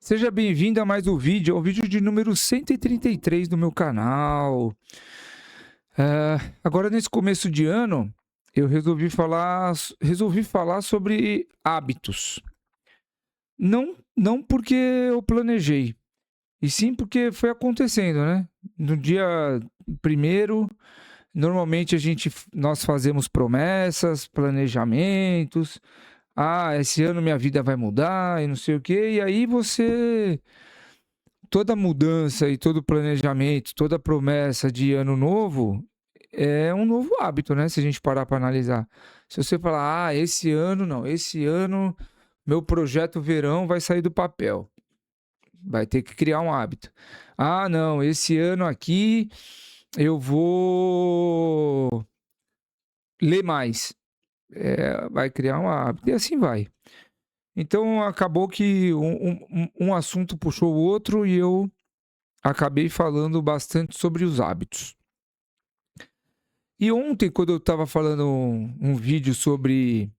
Seja bem-vindo a mais um vídeo, é o vídeo de número 133 do meu canal. Agora, nesse começo de ano, eu resolvi falar sobre hábitos. Não porque eu planejei, e sim porque foi acontecendo, né? No dia primeiro, normalmente nós fazemos promessas, planejamentos. Esse ano minha vida vai mudar e não sei o quê. E aí toda mudança e todo planejamento, toda promessa de ano novo é um novo hábito, né? Se a gente parar para analisar. Se você falar, esse ano não, esse ano meu projeto verão vai sair do papel. Vai ter que criar um hábito. Não, esse ano aqui eu vou ler mais. Vai criar um hábito e assim vai. Então acabou que um assunto puxou o outro e eu acabei falando bastante sobre os hábitos. E ontem, quando eu estava falando um vídeo sobre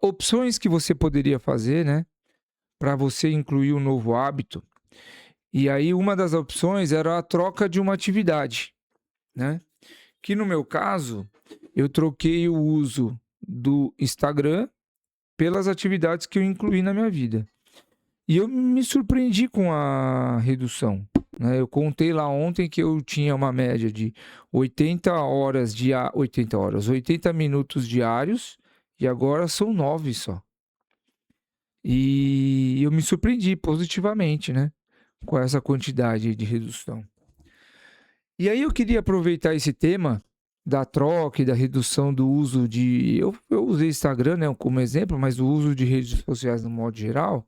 opções que você poderia fazer, né, para você incluir um novo hábito, e aí uma das opções era a troca de uma atividade, né? Que no meu caso, eu troquei o uso do Instagram pelas atividades que eu incluí na minha vida. E eu me surpreendi com a redução, né? Eu contei lá ontem que eu tinha uma média de 80 minutos diários e agora são 9 só. E eu me surpreendi positivamente, né? Com essa quantidade de redução. E aí eu queria aproveitar esse tema da troca e da redução do uso de... Eu usei Instagram, né, como exemplo, mas o uso de redes sociais no modo geral.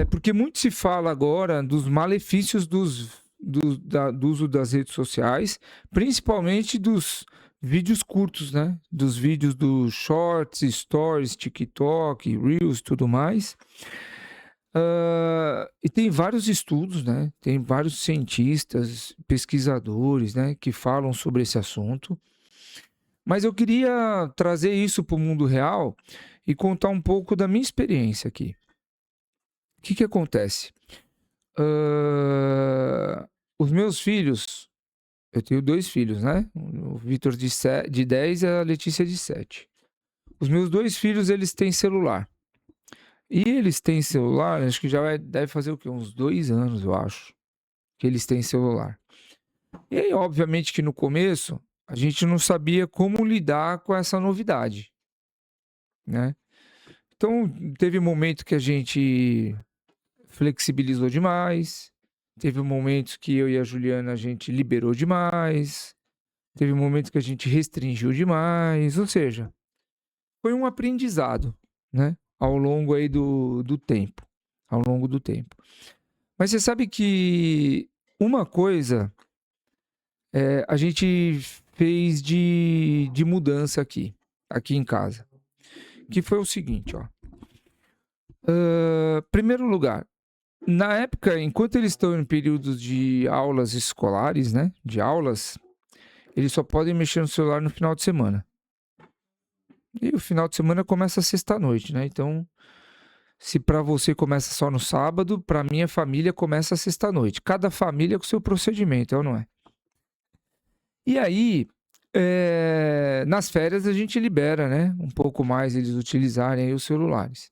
Porque muito se fala agora dos malefícios do uso das redes sociais, principalmente dos vídeos curtos, né? Dos vídeos dos shorts, stories, TikTok, Reels, tudo mais. E tem vários estudos, né? Tem vários cientistas, pesquisadores, né? Que falam sobre esse assunto. Mas eu queria trazer isso para o mundo real e contar um pouco da minha experiência aqui. O que acontece? Os meus filhos, eu tenho 2 filhos, né? O Vitor de 10 e a Letícia de 7. Os meus 2 filhos, eles têm celular. E eles têm celular, acho que deve fazer o quê? Uns 2 anos, eu acho, que eles têm celular. E aí, obviamente que no começo, a gente não sabia como lidar com essa novidade, né? Então, teve momento que a gente flexibilizou demais, teve momentos que eu e a Juliana a gente liberou demais, teve momentos que a gente restringiu demais, ou seja, foi um aprendizado, né? Ao longo aí do tempo, ao longo do tempo. Mas você sabe que uma coisa a gente fez de mudança aqui em casa, que foi o seguinte, ó. Primeiro lugar, na época, enquanto eles estão em períodos de aulas escolares, né? De aulas, eles só podem mexer no celular no final de semana. E o final de semana começa sexta-noite, né? Então, se para você começa só no sábado, para minha família começa sexta-noite. Cada família com seu procedimento, não é? E aí, nas férias a gente libera, né? Um pouco mais eles utilizarem aí os celulares.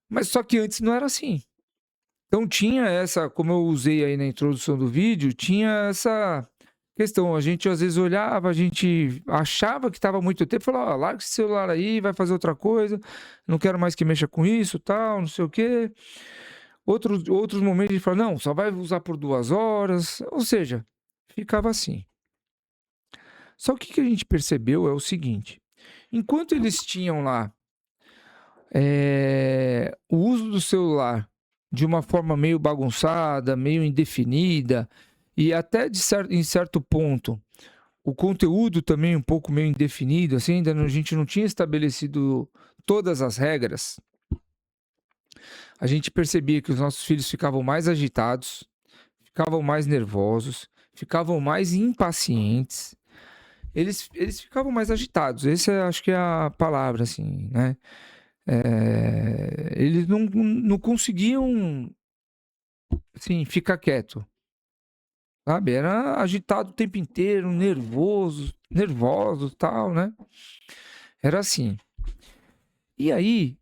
Mas só que antes não era assim. Então tinha essa, como eu usei aí na introdução do vídeo, tinha essa questão. A gente às vezes olhava, a gente achava que estava muito tempo, falava, larga esse celular aí, vai fazer outra coisa, não quero mais que mexa com isso, tal, não sei o quê. Outros momentos a gente fala, não, só vai usar por 2 horas, ou seja, ficava assim. Só que o que a gente percebeu é o seguinte, enquanto eles tinham lá o uso do celular de uma forma meio bagunçada, meio indefinida, e até em certo ponto o conteúdo também um pouco meio indefinido, assim, ainda a gente não tinha estabelecido todas as regras, a gente percebia que os nossos filhos ficavam mais agitados, ficavam mais nervosos, ficavam mais impacientes, eles ficavam mais agitados, essa acho que é a palavra, assim, né? Eles não conseguiam, assim, ficar quieto, sabe? Era agitado o tempo inteiro, nervoso, tal, né? Era assim. E aí,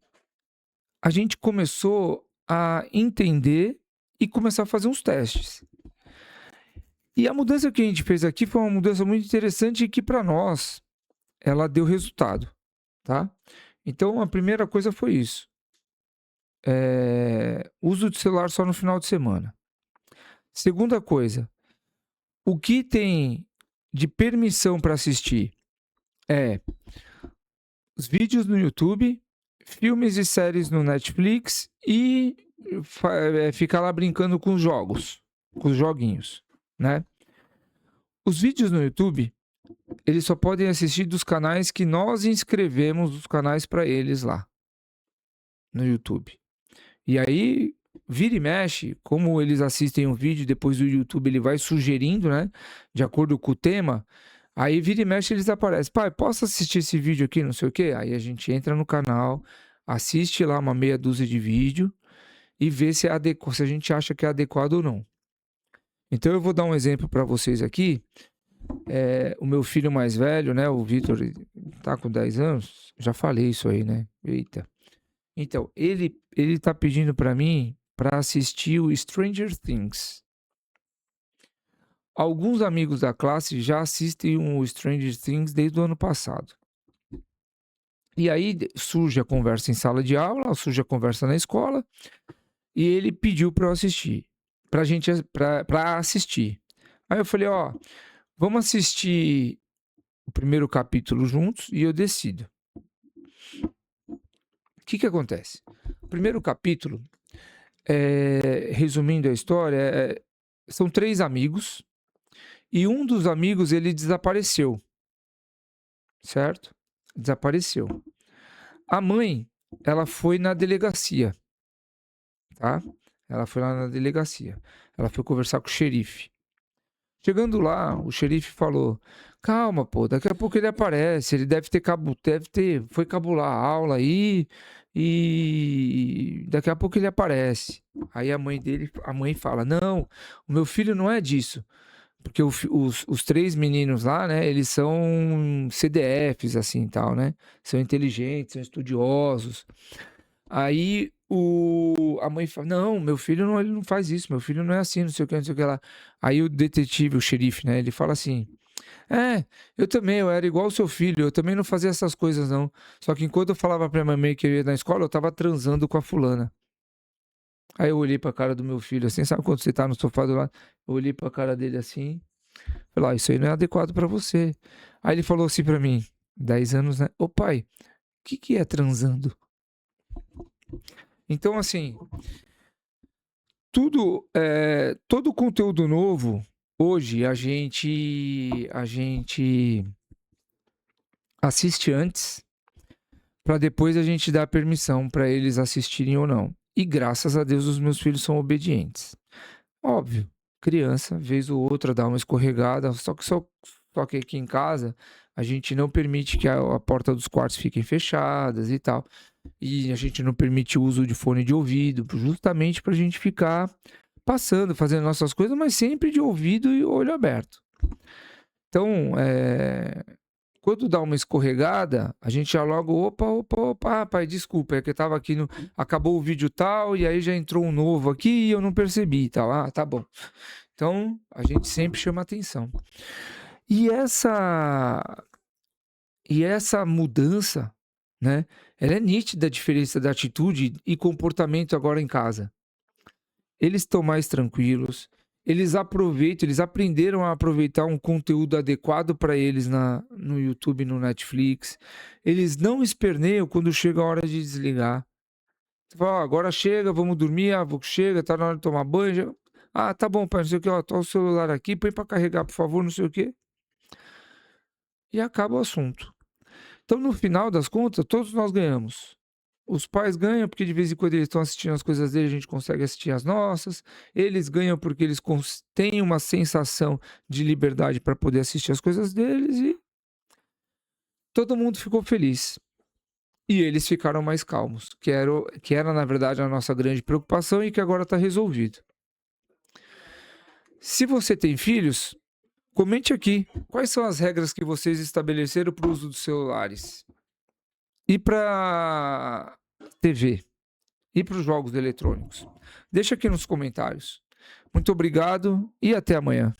a gente começou a entender e começar a fazer uns testes. E a mudança que a gente fez aqui foi uma mudança muito interessante e que para nós ela deu resultado, tá? Então a primeira coisa foi isso. Uso de celular só no final de semana. Segunda coisa, o que tem de permissão para assistir é os vídeos no YouTube, filmes e séries no Netflix e ficar lá brincando com os jogos, com os joguinhos, né? Os vídeos no YouTube, eles só podem assistir dos canais que nós inscrevemos os canais para eles lá no YouTube. E aí, vira e mexe, como eles assistem um vídeo, depois o YouTube ele vai sugerindo, né? De acordo com o tema. Aí vira e mexe eles aparecem. Pai, posso assistir esse vídeo aqui, não sei o quê? Aí a gente entra no canal, assiste lá uma meia dúzia de vídeo e vê se a gente acha que é adequado ou não. Então eu vou dar um exemplo para vocês aqui. O meu filho mais velho, né? O Vitor, tá com 10 anos. Já falei isso aí, né? Eita. Então, ele tá pedindo para mim para assistir o Stranger Things. Alguns amigos da classe já assistem o Stranger Things desde o ano passado. E aí surge a conversa em sala de aula, surge a conversa na escola, e ele pediu para eu assistir, para assistir. Aí eu falei, ó, vamos assistir o primeiro capítulo juntos e eu decido. O que acontece? O primeiro capítulo, resumindo a história, são 3 amigos e um dos amigos ele desapareceu, certo? Desapareceu. A mãe, ela foi na delegacia, tá? Ela foi lá na delegacia. Ela foi conversar com o xerife. Chegando lá, o xerife falou: calma, pô, daqui a pouco ele aparece. Ele foi cabular a aula aí e daqui a pouco ele aparece. Aí a mãe fala: não, o meu filho não é disso. Porque os 3 meninos lá, né, eles são CDFs, assim, tal, né? São inteligentes, são estudiosos. Aí a mãe fala: não, meu filho não, ele não faz isso, meu filho não é assim, não sei o que, não sei o que lá. Aí o detetive, o xerife, né, ele fala assim: eu era igual o seu filho, eu também não fazia essas coisas não. Só que enquanto eu falava pra minha mãe que eu ia na escola, eu tava transando com a fulana. Aí eu olhei pra cara do meu filho assim, sabe quando você tá no sofá do lado? Eu olhei pra cara dele assim, falei: isso aí não é adequado pra você. Aí ele falou assim pra mim, 10 anos, né? Ô pai, o que é transando? Então, assim, todo conteúdo novo, hoje a gente assiste antes, para depois a gente dar permissão para eles assistirem ou não. E graças a Deus os meus filhos são obedientes. Óbvio, criança, vez ou outra, dá uma escorregada, só que aqui em casa a gente não permite que a porta dos quartos fiquem fechadas e tal. E a gente não permite o uso de fone de ouvido, justamente para a gente ficar passando, fazendo nossas coisas, mas sempre de ouvido e olho aberto. Então, quando dá uma escorregada, a gente já logo, opa, pai, desculpa, é que eu tava aqui acabou o vídeo tal, e aí já entrou um novo aqui e eu não percebi, tal. Ah, tá bom. Então, a gente sempre chama atenção. E essa mudança, né? Ela é nítida a diferença da atitude e comportamento agora em casa. Eles estão mais tranquilos, eles aprenderam a aproveitar um conteúdo adequado para eles no YouTube, no Netflix. Eles não esperneiam quando chega a hora de desligar. Você fala: agora chega, vamos dormir, chega, tá na hora de tomar banho. Tá bom, pai, não sei o que, tá o celular aqui, põe para carregar, por favor, não sei o que. E acaba o assunto. Então, no final das contas, todos nós ganhamos. Os pais ganham porque de vez em quando eles estão assistindo as coisas deles, a gente consegue assistir as nossas. Eles ganham porque eles têm uma sensação de liberdade para poder assistir as coisas deles e todo mundo ficou feliz. E eles ficaram mais calmos, que era na verdade a nossa grande preocupação e que agora está resolvido. Se você tem filhos, comente aqui quais são as regras que vocês estabeleceram para o uso dos celulares e para TV e para os jogos eletrônicos. Deixa aqui nos comentários. Muito obrigado e até amanhã.